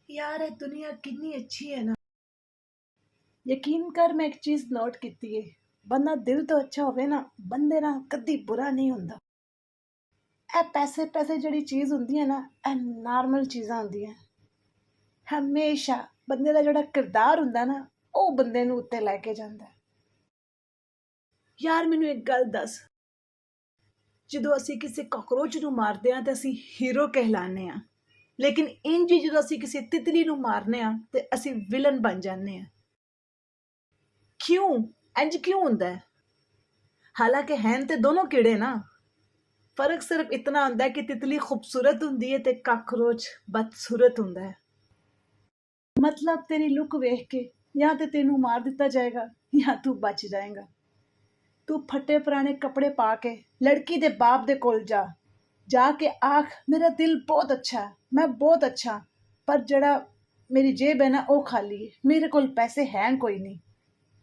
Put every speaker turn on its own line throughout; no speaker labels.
यार ये दुनिया कितनी अच्छी है ना। यकीन कर मैं एक चीज नोट की है। ਬੰਦਾ ਦਿਲ ਤੋਂ ਅੱਛਾ ਹੋਵੇ ਨਾ ਬੰਦੇ ਨਾਲ ਕਦੀ ਬੁਰਾ ਨਹੀਂ ਹੁੰਦਾ। ਇਹ ਪੈਸੇ ਪੈਸੇ ਜਿਹੜੀ ਚੀਜ਼ ਹੁੰਦੀ ਹੈ ਨਾ ਇਹ ਨਾਰਮਲ ਚੀਜ਼ਾਂ ਹੁੰਦੀਆਂ। ਹਮੇਸ਼ਾ ਬੰਦੇ ਦਾ ਜਿਹੜਾ ਕਿਰਦਾਰ ਹੁੰਦਾ ਨਾ ਉਹ ਬੰਦੇ ਨੂੰ ਉੱਤੇ ਲੈ ਕੇ ਜਾਂਦਾ। ਯਾਰ ਮੈਨੂੰ ਇੱਕ ਗੱਲ ਦੱਸ, ਜਦੋਂ ਅਸੀਂ ਕਿਸੇ ਕਾਕਰੋਚ ਨੂੰ ਮਾਰਦੇ ਹਾਂ ਤਾਂ ਅਸੀਂ ਹੀਰੋ ਕਹਿਲਾਉਂਦੇ ਹਾਂ, ਲੇਕਿਨ ਇੰਜ ਹੀ ਜਦੋਂ ਅਸੀਂ ਕਿਸੇ ਤਿਤਲੀ ਨੂੰ ਮਾਰਨੇ ਆ ਤੇ ਅਸੀਂ ਵਿਲਨ ਬਣ ਜਾਂਦੇ ਹਾਂ। ਕਿਉਂ ਇੰਜ ਕਿਉਂ ਹੁੰਦਾ ਹੈ? ਹਾਲਾਂਕਿ ਹੈਨ ਤੇ ਦੋਨੋਂ ਕੀੜੇ ਨਾ, ਫਰਕ ਸਿਰਫ ਇਤਨਾ ਹੁੰਦਾ ਕਿ ਤਿਤਲੀ ਖੂਬਸੂਰਤ ਹੁੰਦੀ ਹੈ ਤੇ ਕਾਕਰੋਚ ਬਦਸੂਰਤ ਹੁੰਦਾ ਹੈ। ਮਤਲਬ ਤੇਰੀ ਲੁੱਕ ਵੇਖ ਕੇ ਜਾਂ ਤੇ ਤੈਨੂੰ ਮਾਰ ਦਿੱਤਾ ਜਾਏਗਾ ਜਾਂ ਤੂੰ ਬਚ ਜਾਏਗਾ। ਤੂੰ ਫੱਟੇ ਪੁਰਾਣੇ ਕੱਪੜੇ ਪਾ ਕੇ ਲੜਕੀ ਦੇ ਬਾਪ ਦੇ ਕੋਲ ਜਾ ਕੇ ਆਖ ਮੇਰਾ ਦਿਲ ਬਹੁਤ ਅੱਛਾ, ਮੈਂ ਬਹੁਤ ਅੱਛਾ, ਪਰ ਜਿਹੜਾ ਮੇਰੀ ਜੇਬ ਹੈ ਨਾ ਉਹ ਖਾਲੀ ਹੈ, ਮੇਰੇ ਕੋਲ ਪੈਸੇ ਹੈ ਕੋਈ ਨਹੀਂ,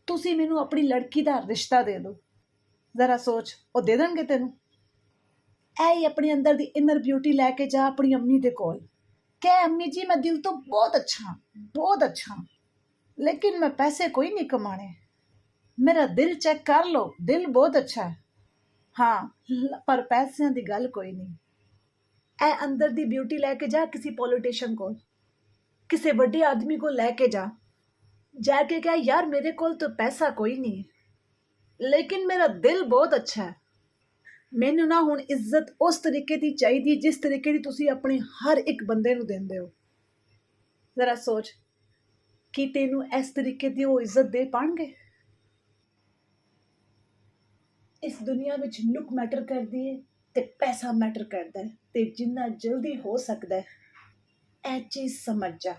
ਤੁਸੀਂ ਮੈਨੂੰ ਆਪਣੀ ਲੜਕੀ ਦਾ ਰਿਸ਼ਤਾ ਦੇ ਦਿਓ। ਜ਼ਰਾ ਸੋਚ, ਉਹ ਦੇ ਦੇਣਗੇ ਤੈਨੂੰ? ਐ ਹੀ ਆਪਣੇ ਅੰਦਰ ਦੀ ਇਨਰ ਬਿਊਟੀ ਲੈ ਕੇ ਜਾ ਆਪਣੀ ਅੰਮੀ ਦੇ ਕੋਲ, ਕਹਿ ਅੰਮੀ ਜੀ ਮੈਂ ਦਿਲ ਤੋਂ ਬਹੁਤ ਅੱਛਾ, ਲੇਕਿਨ ਮੈਂ ਪੈਸੇ ਕੋਈ ਨਹੀਂ ਕਮਾਣੇ, ਮੇਰਾ ਦਿਲ ਚੈੱਕ ਕਰ ਲਓ, ਦਿਲ ਬਹੁਤ ਅੱਛਾ ਹੈ, ਹਾਂ ਪਰ ਪੈਸਿਆਂ ਦੀ ਗੱਲ ਕੋਈ ਨਹੀਂ। ਇਹ ਅੰਦਰ ਦੀ ਬਿਊਟੀ ਲੈ ਕੇ ਜਾ ਕਿਸੇ ਪੋਲੀਟੀਸ਼ੀਅਨ ਕੋਲ, ਕਿਸੇ ਵੱਡੇ ਆਦਮੀ ਕੋਲ ਲੈ ਕੇ ਜਾ ਕੇ ਕਹਿ ਯਾਰ ਮੇਰੇ ਕੋਲ ਤਾਂ ਪੈਸਾ ਕੋਈ ਨਹੀਂ, ਲੇਕਿਨ ਮੇਰਾ ਦਿਲ ਬਹੁਤ ਅੱਛਾ ਹੈ। ਮੈਨੂੰ ਨਾ ਹੁਣ ਇੱਜ਼ਤ ਉਸ ਤਰੀਕੇ ਦੀ ਚਾਹੀਦੀ ਜਿਸ ਤਰੀਕੇ ਦੀ ਤੁਸੀਂ ਆਪਣੇ ਹਰ ਇੱਕ ਬੰਦੇ ਨੂੰ ਦਿੰਦੇ ਹੋ। ਜ਼ਰਾ ਸੋਚ ਕਿ ਤੈਨੂੰ ਇਸ ਤਰੀਕੇ ਦੀ ਉਹ ਇੱਜ਼ਤ ਦੇ ਪਾਣਗੇ? ਇਸ ਦੁਨੀਆ ਵਿੱਚ ਲੁੱਕ ਮੈਟਰ ਕਰਦੀ ਹੈ ਤੇ ਪੈਸਾ ਮੈਟਰ ਕਰਦਾ ਹੈ, ਤੇ ਜਿੰਨਾ ਜਲਦੀ ਹੋ ਸਕਦਾ ਹੈ ਇਹ ਚੀਜ਼ ਸਮਝ ਜਾ।